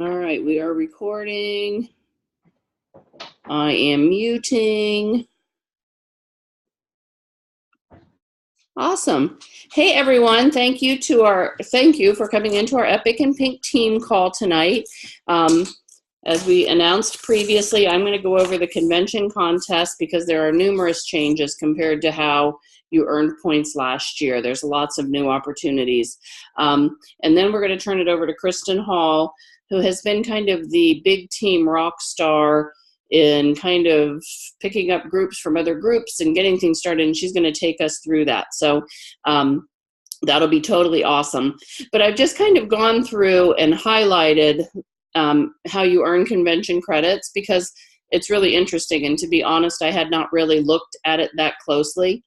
All right, we are recording. I am muting. Awesome. Hey everyone, thank you for coming into our Epic and Pink team call tonight. As we announced previously, I'm going to go over the convention contest because there are numerous changes compared to how you earned points last year. There's lots of new opportunities. And then we're going to turn it over to Kristen Hall, who has been kind of the big team rock star in kind of picking up groups from other groups and getting things started, and she's going to take us through that. So that'll be totally awesome. But I've just kind of gone through and highlighted how you earn convention credits because it's really interesting. And to be honest, I had not really looked at it that closely.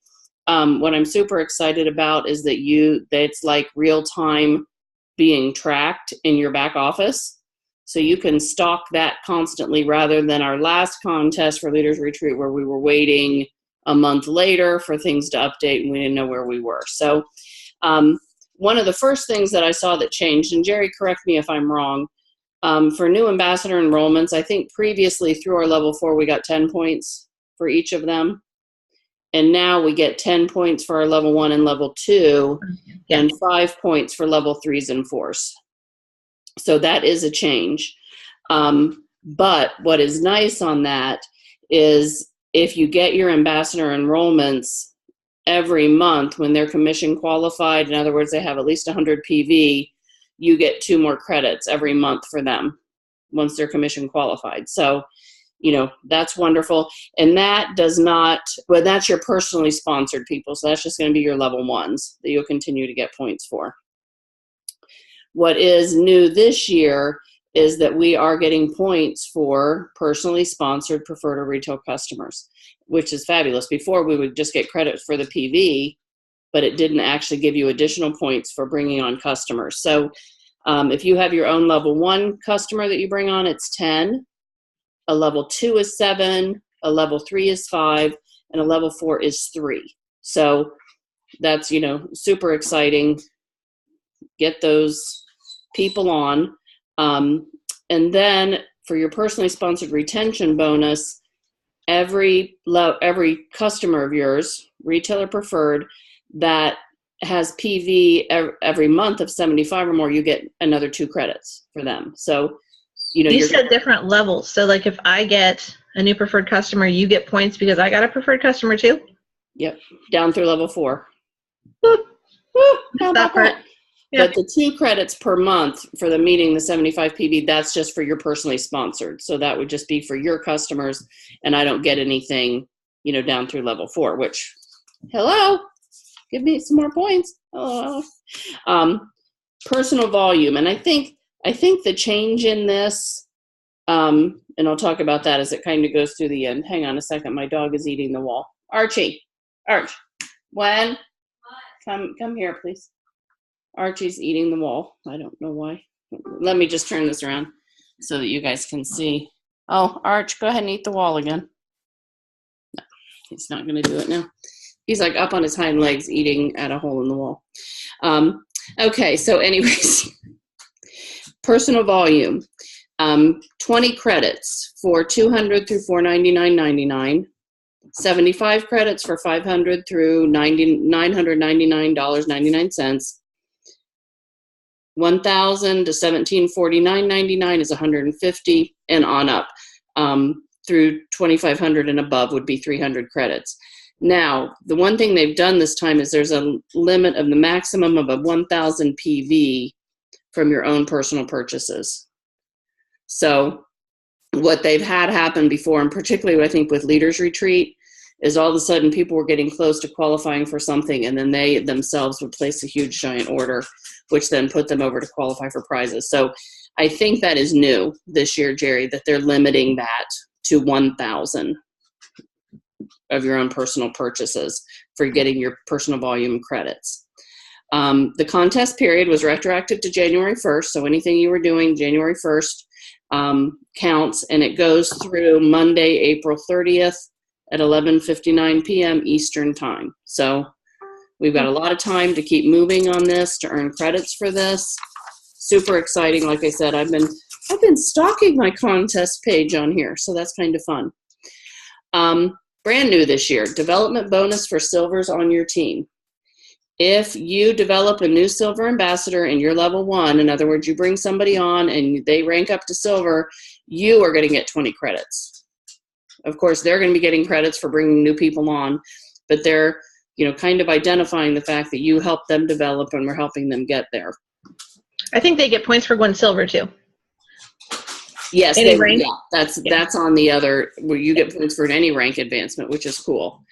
What I'm super excited about is that it's like real time being tracked in your back office. So you can stalk that constantly rather than our last contest for Leaders Retreat where we were waiting a month later for things to update and we didn't know where we were. So one of the first things that I saw that changed, and Jerry, correct me if I'm wrong, for new ambassador enrollments, I think previously through our level 4 we got 10 points for each of them. And now we get 10 points for our level 1 and level 2 and 5 points for level 3s and 4s. So that is a change. But what is nice on that is if you get your ambassador enrollments every month when they're commission qualified, in other words, they have at least 100 PV, you get 2 more credits every month for them once they're commission qualified. So, that's wonderful. And that does not, well, that's your personally sponsored people. So that's just going to be your level 1s that you'll continue to get points for. What is new this year is that we are getting points for personally sponsored preferred or retail customers, which is fabulous. Before we would just get credit for the PV, but it didn't actually give you additional points for bringing on customers. So if you have your own level 1 customer that you bring on, it's 10. A level 2 is 7. A level 3 is 5. And a level 4 is 3. So that's, super exciting. Get those people on. And then for your personally sponsored retention bonus, every customer of yours, retailer preferred, that has PV every month of 75 or more, you get another 2 credits for them. So, you said different levels. So like if I get a new preferred customer, you get points because I got a preferred customer too? Yep. Down through level 4. Woo, how about that? Yep. But the 2 credits per month for the meeting the 75 PV, that's just for your personally sponsored. So that would just be for your customers, and I don't get anything, down through level 4, which, hello, give me some more points. Hello. Personal volume, and I think the change in this, and I'll talk about that as it kind of goes through the end. Hang on a second, my dog is eating the wall. Arch, come here, please. Archie's eating the wall. I don't know why. Let me just turn this around so that you guys can see. Oh, Arch, go ahead and eat the wall again. No, he's not going to do it now. He's like up on his hind legs eating at a hole in the wall. Okay, so anyways, personal volume. 20 credits for 200 through 499.99. 75 credits for 500 through $999.99. 1,000 to 1749.99 is 150, and on up. Through 2,500 and above would be 300 credits. Now, the one thing they've done this time is there's a limit of the maximum of a 1,000 PV from your own personal purchases. So what they've had happen before, and particularly I think with Leaders Retreat, is all of a sudden people were getting close to qualifying for something, and then they themselves would place a huge giant order, which then put them over to qualify for prizes. So I think that is new this year, Jerry, that they're limiting that to 1,000 of your own personal purchases for getting your personal volume credits. The contest period was retroactive to January 1st, so anything you were doing January 1st counts, and it goes through Monday, April 30th at 11:59 p.m. Eastern Time. So we've got a lot of time to keep moving on this to earn credits for this. Super exciting. Like I said, I've been I've been stalking my contest page on here, so that's kind of fun. Brand new this year, development bonus for silvers on your team. If you develop a new silver ambassador and you're level 1, in other words, you bring somebody on and they rank up to silver, you are going to get 20 credits. Of course, they're going to be getting credits for bringing new people on, but they're, kind of identifying the fact that you help them develop and we're helping them get there. I think they get points for going silver too. Yes, Any rank? Yeah, that's on the other, where you get points for any rank advancement, which is cool.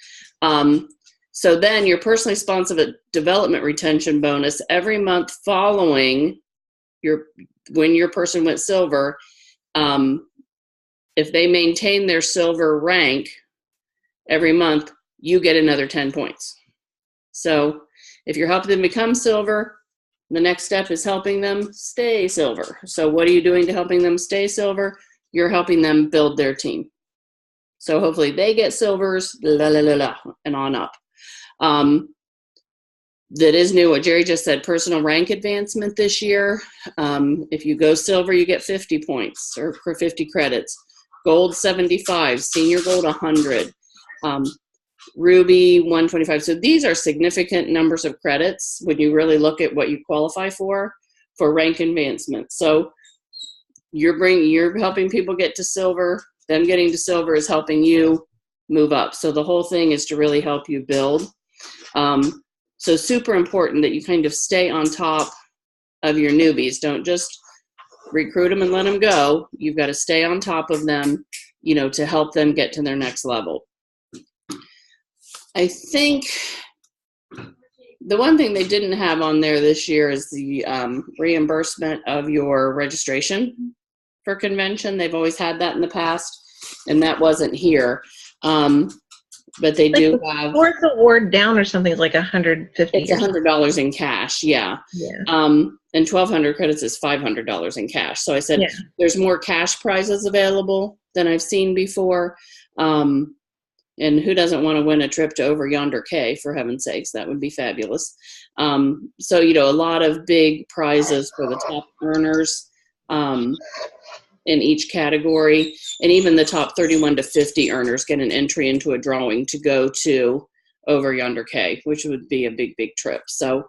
So then your personally sponsored development retention bonus every month following when your person went silver, if they maintain their silver rank every month, you get another 10 points. So if you're helping them become silver, the next step is helping them stay silver. So what are you doing to helping them stay silver? You're helping them build their team. So hopefully they get silvers, and on up. That is new. What Jerry just said, personal rank advancement this year. If you go silver, you get 50 points or for 50 credits. Gold, 75. Senior gold, 100. Ruby, 125. So these are significant numbers of credits when you really look at what you qualify for rank advancement. So you're helping people get to silver. Them getting to silver is helping you move up. So the whole thing is to really help you build. So super important that you kind of stay on top of your newbies. Don't just recruit them and let them go. You've got to stay on top of them, to help them get to their next level. I think the one thing they didn't have on there this year is the reimbursement of your registration for convention. They've always had that in the past, and that wasn't here. But they do have. Fourth award down or something is like $150. It's $100 in cash, yeah. And 1,200 credits is $500 in cash. So I said there's more cash prizes available than I've seen before. And who doesn't want to win a trip to Over Yonder Cay, for heaven's sakes? That would be fabulous. So, a lot of big prizes for the top earners in each category. And even the top 31 to 50 earners get an entry into a drawing to go to Over Yonder Cay, which would be a big, big trip. So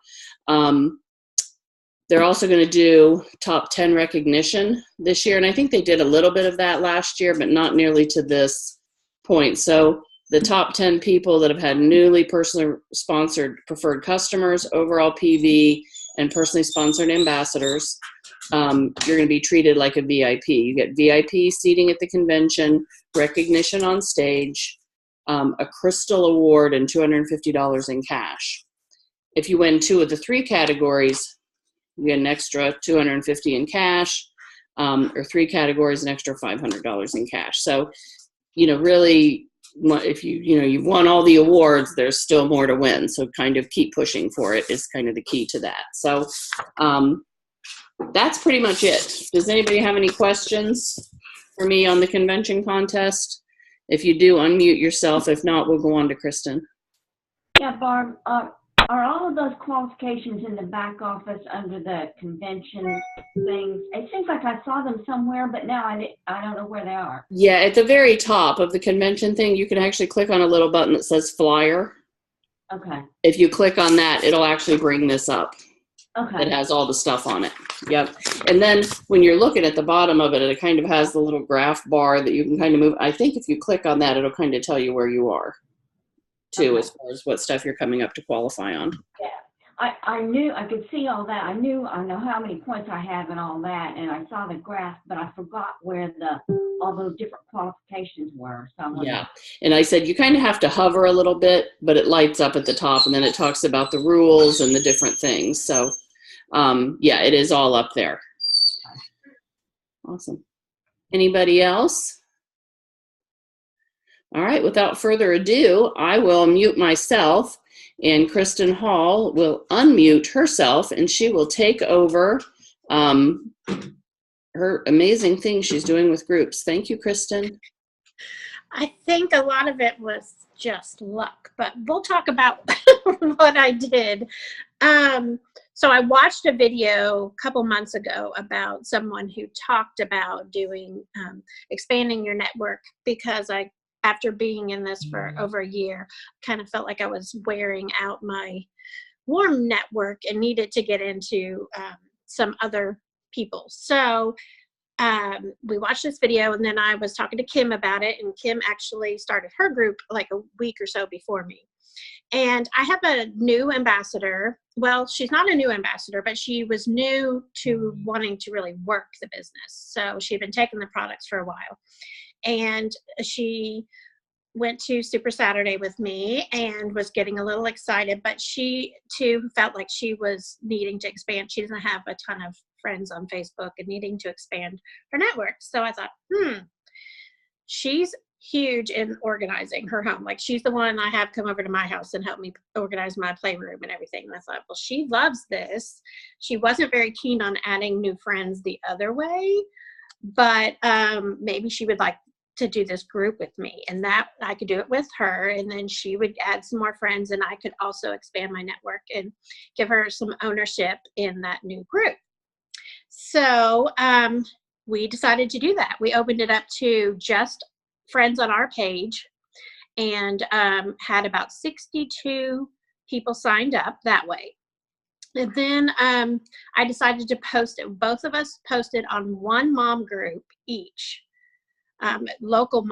they're also going to do top 10 recognition this year. And I think they did a little bit of that last year, but not nearly to this point. So the top 10 people that have had newly personally sponsored preferred customers, overall PV, and personally sponsored ambassadors, you're going to be treated like a VIP. You get VIP seating at the convention, recognition on stage, a crystal award, and $250 in cash. If you win 2 of the 3 categories, you get an extra $250 in cash, or 3 categories, an extra $500 in cash. So, really, if you've won all the awards, there's still more to win. So kind of keep pushing for it is kind of the key to that. So that's pretty much it. Does anybody have any questions for me on the convention contest? If you do, unmute yourself. If not, we'll go on to Kristen. Yeah, Barb, are all of those qualifications in the back office under the convention things? It seems like I saw them somewhere, but now I don't know where they are. Yeah, at the very top of the convention thing, you can actually click on a little button that says flyer. Okay. If you click on that, it'll actually bring this up. Okay. It has all the stuff on it. Yep. And then when you're looking at the bottom of it, it kind of has the little graph bar that you can kind of move. I think if you click on that, it'll kind of tell you where you are too, as far as what stuff you're coming up to qualify on. Yeah. I knew I could see all that. I know how many points I have and all that, and I saw the graph, but I forgot where all those different qualifications were. So yeah, and I said you kind of have to hover a little bit, but it lights up at the top, and then it talks about the rules and the different things. So yeah, it is all up there. Awesome. Anybody else? All right, without further ado, I will mute myself, and Kristen Hall will unmute herself, and she will take over her amazing thing she's doing with groups. Thank you, Kristen. I think a lot of it was just luck, but we'll talk about what I did. So I watched a video a couple months ago about someone who talked about doing expanding your network, because after being in this for over a year, kind of felt like I was wearing out my warm network and needed to get into some other people. So we watched this video, and then I was talking to Kim about it, and Kim actually started her group like a week or so before me. And I have a new ambassador. Well, she's not a new ambassador, but she was new to wanting to really work the business. So she'd been taking the products for a while. And she went to Super Saturday with me and was getting a little excited, but she too felt like she was needing to expand. She doesn't have a ton of friends on Facebook and needing to expand her network. So I thought, she's huge in organizing her home. Like, she's the one I have come over to my house and help me organize my playroom and everything. And I thought, well, she loves this. She wasn't very keen on adding new friends the other way, but maybe she would like to do this group with me, and that I could do it with her, and then she would add some more friends, and I could also expand my network and give her some ownership in that new group. So we decided to do that. We opened it up to just friends on our page, and had about 62 people signed up that way. And then I decided to post it. Both of us posted on one mom group each, local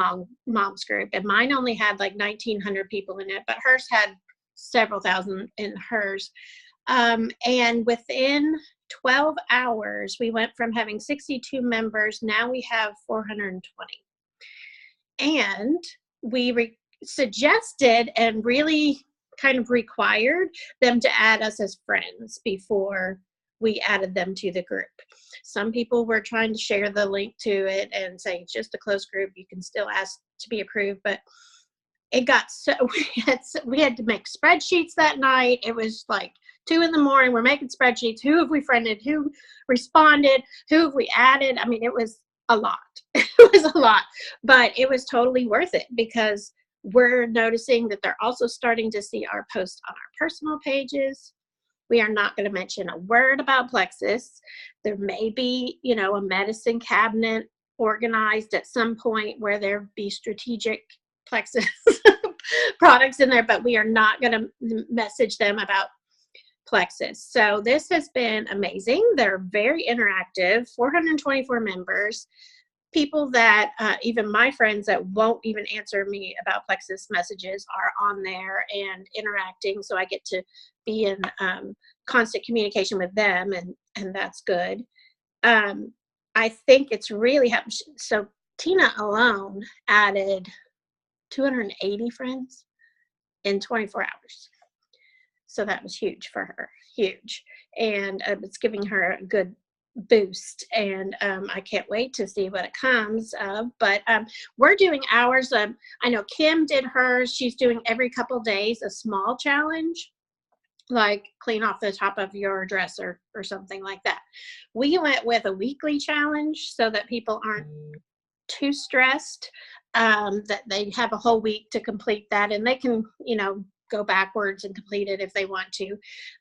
moms group. And mine only had like 1,900 people in it, but hers had several thousand in hers. And within 12 hours, we went from having 62 members. Now we have 420. And we suggested and really kind of required them to add us as friends before we added them to the group. Some people were trying to share the link to it and say it's just a closed group, you can still ask to be approved, but it got so we had to make spreadsheets that night. It was like 2 a.m. we're making spreadsheets. Who have we friended? Who responded? Who have we added? I mean, it was a lot. It was a lot, but it was totally worth it, because we're noticing that they're also starting to see our posts on our personal pages. We are not going to mention a word about Plexus. There may be, a medicine cabinet organized at some point where there be strategic Plexus products in there, but we are not going to message them about Plexus. So this has been amazing. They're very interactive, 424 members, people that even my friends that won't even answer me about Plexus messages are on there and interacting. So I get to be in constant communication with them, and that's good. I think it's really happened. So Tina alone added 280 friends in 24 hours. So that was huge for her, huge. And it's giving her a good boost. And I can't wait to see what it comes of. But we're doing ours. I know Kim did hers. She's doing every couple days a small challenge, like clean off the top of your dresser or something like that. We went with a weekly challenge so that people aren't too stressed, that they have a whole week to complete that, and they can, go backwards and complete it if they want to.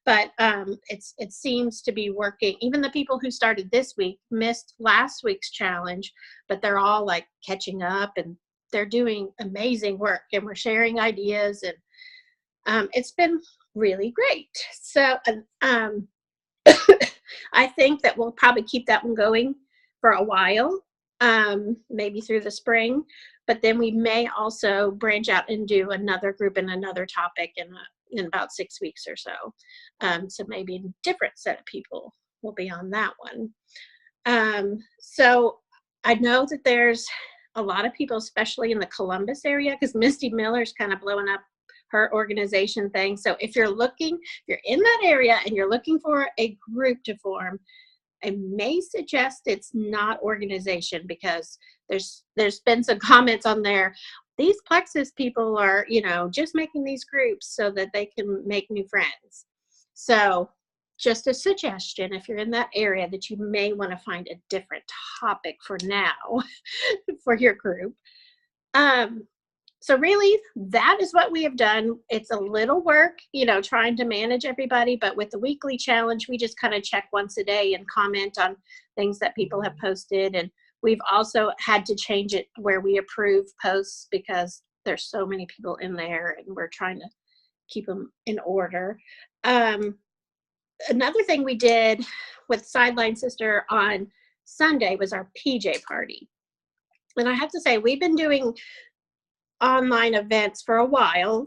But it seems to be working. Even the people who started this week missed last week's challenge, but they're all like catching up, and they're doing amazing work, and we're sharing ideas, and it's been really great. So I think that we'll probably keep that one going for a while, maybe through the spring, but then we may also branch out and do another group and another topic in about 6 weeks or so. So maybe a different set of people will be on that one. So I know that there's a lot of people, especially in the Columbus area, because Misty Miller's kind of blowing up her organization thing. So if you're in that area and you're looking for a group to form, I may suggest it's not organization, because there's been some comments on there. These Plexus people are, just making these groups so that they can make new friends. So just a suggestion, if you're in that area, that you may want to find a different topic for now for your group. So really, that is what we have done. It's a little work, trying to manage everybody, but with the weekly challenge, we just kind of check once a day and comment on things that people have posted. And we've also had to change it where we approve posts because there's so many people in there and we're trying to keep them in order. Another thing we did with Sideline Sister on Sunday was our PJ party. And I have to say, we've been doing online events for a while,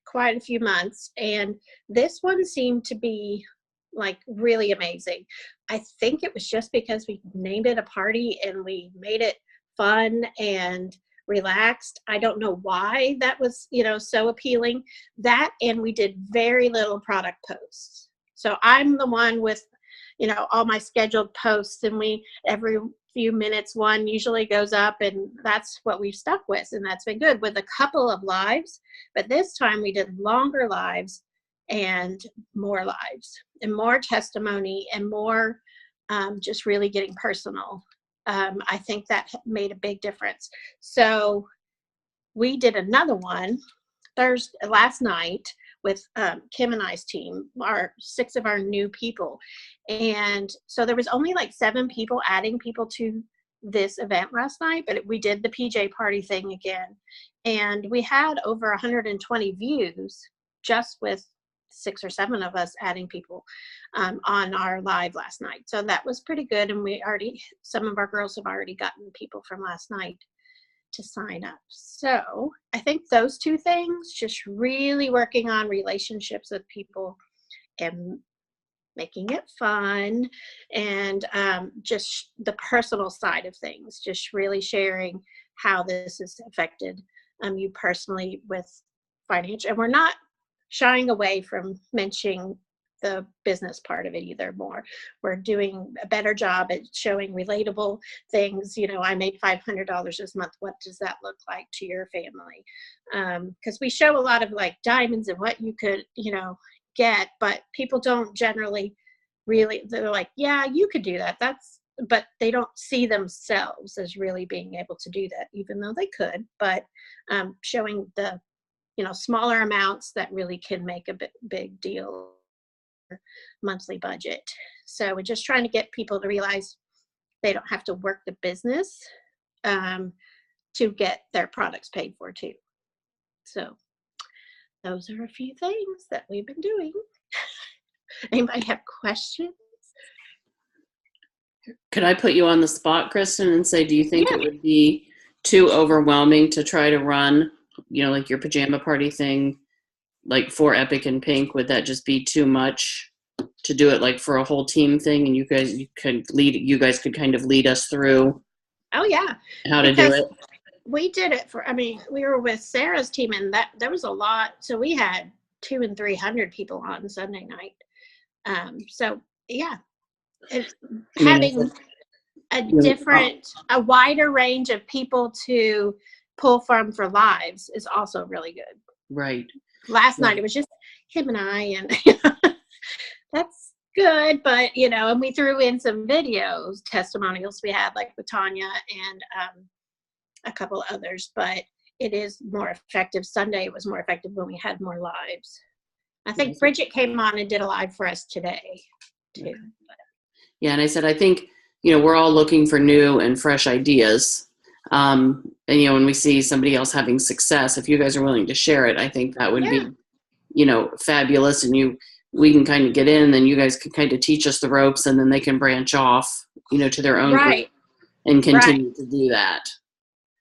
quite a few months, and this one seemed to be like really amazing. I think it was just because we named it a party and we made it fun and relaxed. I don't know why that was, so appealing. That, and we did very little product posts. So I'm the one with, all my scheduled posts, and every few minutes one usually goes up, and that's what we've stuck with, and that's been good with a couple of lives. But this time we did longer lives and more testimony and more just really getting personal. I think that made a big difference. So we did another one last night with Kim and I's team, 6 of our new people. And so there was only like 7 people adding people to this event last night, but we did the PJ party thing again. And we had over 120 views just with 6 or 7 of us adding people on our live last night. So that was pretty good. And some of our girls have already gotten people from last night to sign up. So I think those 2 things, just really working on relationships with people and making it fun, and just the personal side of things, just really sharing how this has affected you personally with financial. And we're not shying away from mentioning the business part of it either more. We're doing a better job at showing relatable things. I made $500 this month. What does that look like to your family? Because we show a lot of like diamonds and what you could, get, but people don't generally really, they're like, yeah, you could do that. But they don't see themselves as really being able to do that, even though they could. But showing the, smaller amounts that really can make a big deal monthly budget. So we're just trying to get people to realize they don't have to work the business to get their products paid for too. So those are a few things that we've been doing. Anybody have questions? Could I put you on the spot, Kristen, and say, do you think it would be too overwhelming to try to run, like your pajama party thing, like for Epic and Pink? Would that just be too much to do it like for a whole team thing? And you guys could kind of lead us through. Oh yeah, how to do it. We did it we were with Sarah's team, and there was a lot. So we had 200 and 300 people on Sunday night. So yeah, having a wider range of people to pull from for lives is also really good. Right. Last night it was just him and I, and that's good. But and we threw in some videos, testimonials we had, like with Tanya and a couple others. But it is more effective. Sunday it was more effective when we had more lives. I think Bridget came on and did a live for us today too. Yeah, and I said, I think we're all looking for new and fresh ideas. And when we see somebody else having success, if you guys are willing to share it, I think that would be fabulous. And we can kind of get in, and then you guys can kind of teach us the ropes, and then they can branch off to their own group and continue to do that.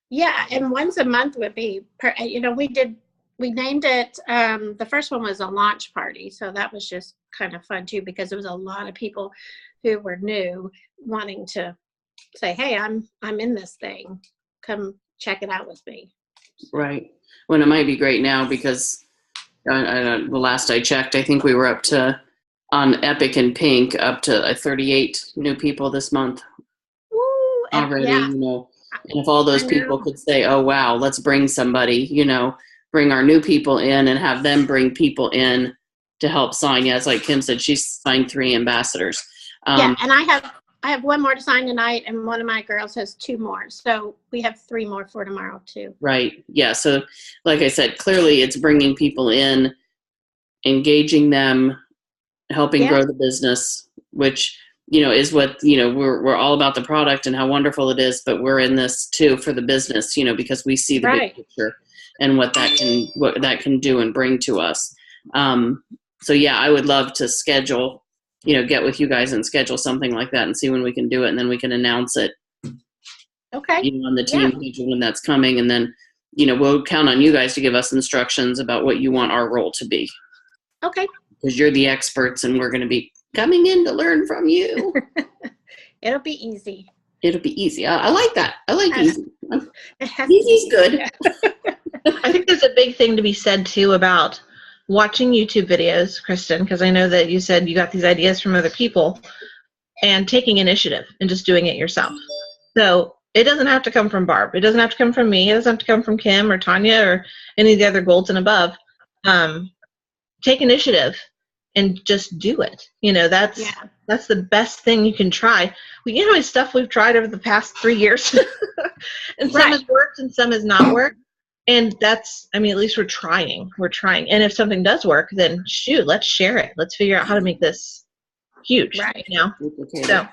Yeah, and once a month would be we named it, the first one was a launch party, so that was just kind of fun too, because there was a lot of people who were new wanting to say, hey, I'm in this thing, come check it out with me. Right. Well, it might be great now, because the last I checked, I think we were up to, on Epic and Pink, up to 38 new people this month. Ooh, already. And if all those people could say, oh wow, let's bring somebody, bring our new people in and have them bring people in to help sign. Yeah, it's like Kim said, she's signed 3 ambassadors. And I I have one more to sign tonight, and one of my girls has 2 more. So we have 3 more for tomorrow too. Right. Yeah. So like I said, clearly it's bringing people in, engaging them, helping grow the business, which, is what, we're all about the product and how wonderful it is, but we're in this too for the business, because we see the big picture and what that can do and bring to us. So yeah, I would love to schedule, get with you guys and schedule something like that and see when we can do it. And then we can announce it, Okay. on the team page when that's coming. And then, we'll count on you guys to give us instructions about what you want our role to be. Okay. Because you're the experts and we're going to be coming in to learn from you. It'll be easy. It'll be easy. I like that. I like easy. It Easy's good. I think there's a big thing to be said too about watching YouTube videos, Kristen, because I know that you said you got these ideas from other people, and taking initiative and just doing it yourself. So it doesn't have to come from Barb. It doesn't have to come from me. It doesn't have to come from Kim or Tanya or any of the other golds and above. Take initiative and just do it. That's the best thing you can try. It's stuff we've tried over the past 3 years, and some has worked and some has not worked. And that's, at least we're trying. And if something does work, then shoot, let's share it. Let's figure out how to make this huge. Right. So.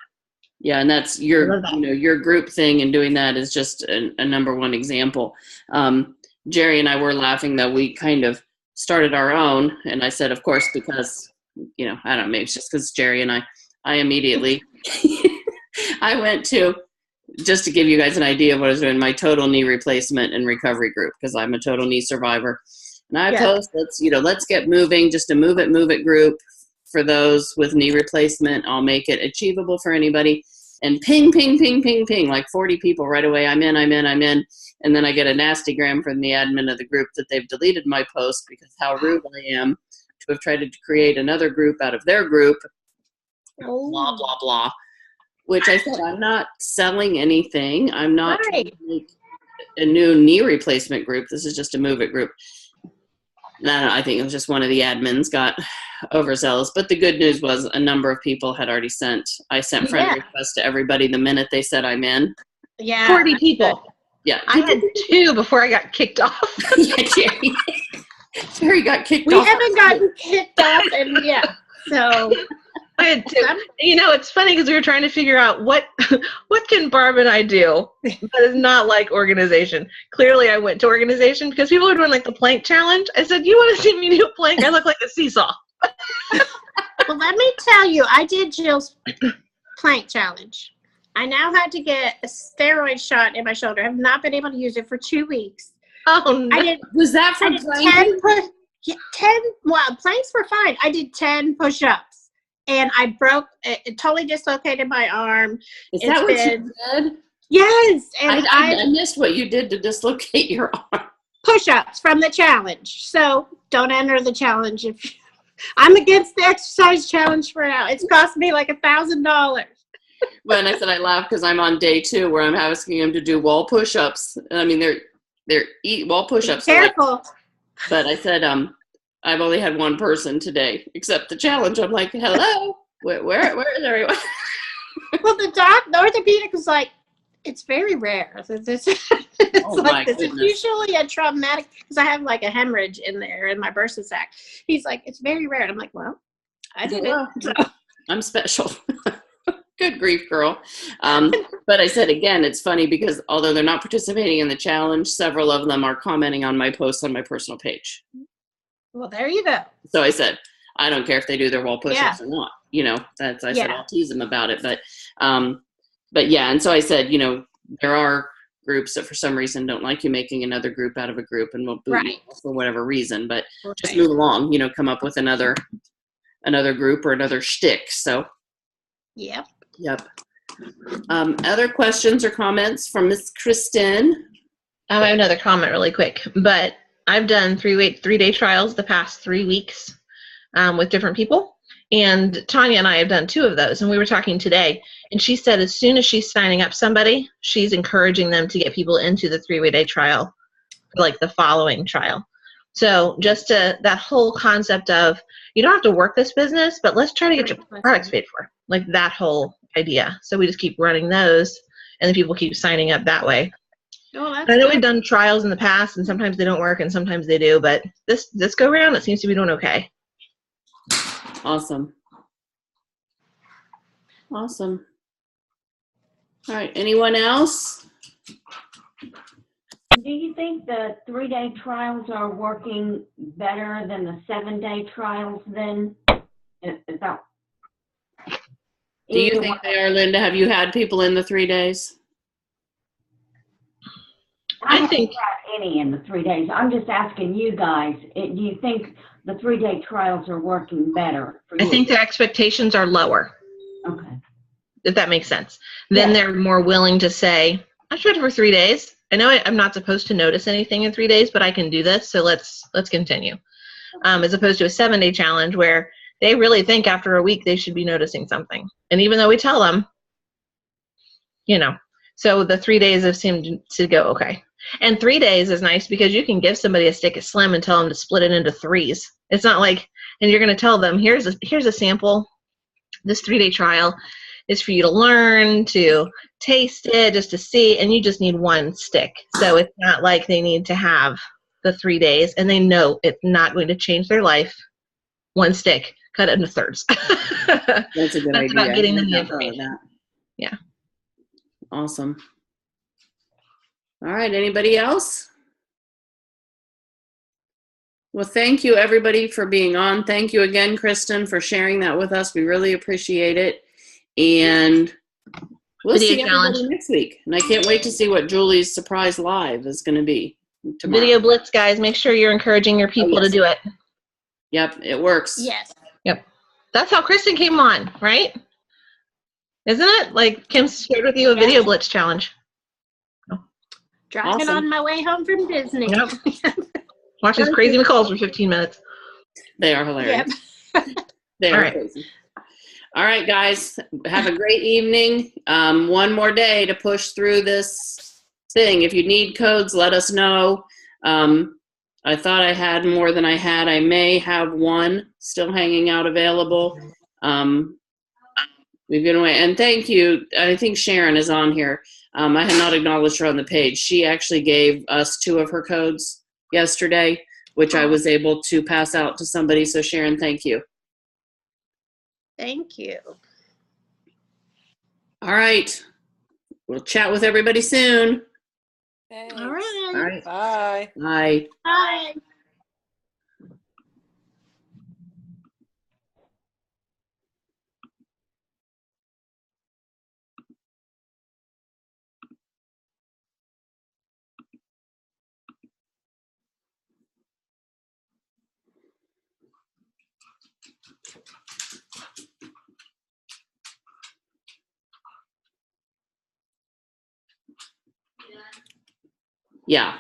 Yeah, and that's your group thing, and doing that is just a number one example. Jerry and I were laughing that we kind of started our own, and I said, of course, because, I don't know, maybe it's just because Jerry and I immediately, I went to, just to give you guys an idea of what I was doing, my total knee replacement and recovery group, because I'm a total knee survivor. And I post, let's get moving, just a move it group for those with knee replacement. I'll make it achievable for anybody. And ping, ping, ping, ping, ping, like 40 people right away. I'm in. And then I get a nasty gram from the admin of the group that they've deleted my post because how rude I am to have tried to create another group out of their group. Blah, blah, blah. Which I said, I'm not selling anything. I'm not trying to make a new knee replacement group. This is just a move it group. I think it was just one of the admins got overzealous. But the good news was a number of people had already sent friend requests to everybody the minute they said I'm in. Yeah. 40 people. Yeah. I had 2 before I got kicked off. Yeah, Jerry got kicked off. We haven't gotten kicked off, and so I had 2. It's funny because we were trying to figure out what can Barb and I do that is not like organization. Clearly, I went to organization because people were doing like the plank challenge. I said, "You want to see me do a plank? I look like a seesaw." Well, let me tell you, I did Jill's plank challenge. I now had to get a steroid shot in my shoulder. I have not been able to use it for 2 weeks. Oh no! Was that from planking? 10. Well, planks were fine. I did 10 push-ups, and I broke. It totally dislocated my arm. Is that what you did? Yes, and I missed what you did to dislocate your arm. Push-ups from the challenge. So don't enter the challenge if I'm against the exercise challenge for now. It's cost me like $1,000. When I said I laughed because I'm on day 2 where I'm asking him to do wall push-ups. They're wall push-ups. Careful. But I said, I've only had one person today accept the challenge. I'm like, hello, where is everyone? Well, the orthopedic was like, it's very rare. It's usually a traumatic, because I have like a hemorrhage in there in my bursa sac. He's like, it's very rare. And I'm like, well, I did it. So. I'm special. Good grief, girl. But I said, again, it's funny because although they're not participating in the challenge, several of them are commenting on my posts on my personal page. Well, there you go. So I said, I don't care if they do their wall push-ups or not. I said, I'll tease them about it. But yeah, and so I said, there are groups that for some reason don't like you making another group out of a group and will boot you for whatever reason. But just move along, come up with another group or another shtick. So. Yep. Other questions or comments from Miss Kristen? I have another comment really quick, but I've done 3-day trials the past 3 weeks with different people, and Tanya and I have done 2 of those, and we were talking today, and she said as soon as she's signing up somebody, she's encouraging them to get people into the 3-day trial, like the following trial. So just that whole concept of you don't have to work this business, but let's try to get your products paid for, like that whole idea. So we just keep running those, and then people keep signing up that way. Oh, that's I know good. we've done trials in the past, and sometimes they don't work, and sometimes they do. But this go around, it seems to be doing okay. Awesome. Awesome. All right. Anyone else? Do you think the 3-day trials are working better than the 7-day trials then? Is that? Do you think they are, Linda? Have you had people in the 3 days? I haven't think- had any in the 3 days. I'm just asking you guys, do you think the 3-day trials are working better for you? I think their expectations are lower, Okay. if that makes sense. Then they're more willing to say, I tried it for 3 days. I know I'm not supposed to notice anything in 3 days, but I can do this, so let's continue. As opposed to a 7-day challenge where they really think after a week they should be noticing something. And even though we tell them, so the 3 days have seemed to go okay. And 3 days is nice because you can give somebody a stick of Slim and tell them to split it into 3s. It's not like, and you're going to tell them, here's a sample. This 3-day trial is for you to learn, to taste it, just to see, and you just need 1 stick. So it's not like they need to have the 3 days, and they know it's not going to change their life. 1 stick, cut it into thirds. That's a good That's idea. about getting them the I hadn't thought of information. that. Yeah. Awesome. All right. Anybody else? Well, thank you everybody for being on. Thank you again, Kristen, for sharing that with us. We really appreciate it. And we'll Video see challenge. everybody next week. And I can't wait to see what Julie's surprise live is going to be tomorrow. Video blitz, guys. Make sure you're encouraging your people yes. to do it. Yep, it works. Yes. Yep. That's how Kristen came on, right? Isn't it? Like Kim shared with you a video blitz challenge. Driving Awesome. on my way home from Disney. Yep. Watch these crazy McCalls for 15 minutes. They are hilarious. Yep. They All are right. crazy. All right, guys. Have a great evening. One more day to push through this thing. If you need codes, let us know. I thought I had more than I had. I may have 1 still hanging out available. We've been away. And thank you. I think Sharon is on here. I had not acknowledged her on the page. She actually gave us 2 of her codes yesterday, which I was able to pass out to somebody. So Sharon, thank you. Thank you. All right. We'll chat with everybody soon. Thanks. All right. All right. Bye. Bye. Bye. Yeah.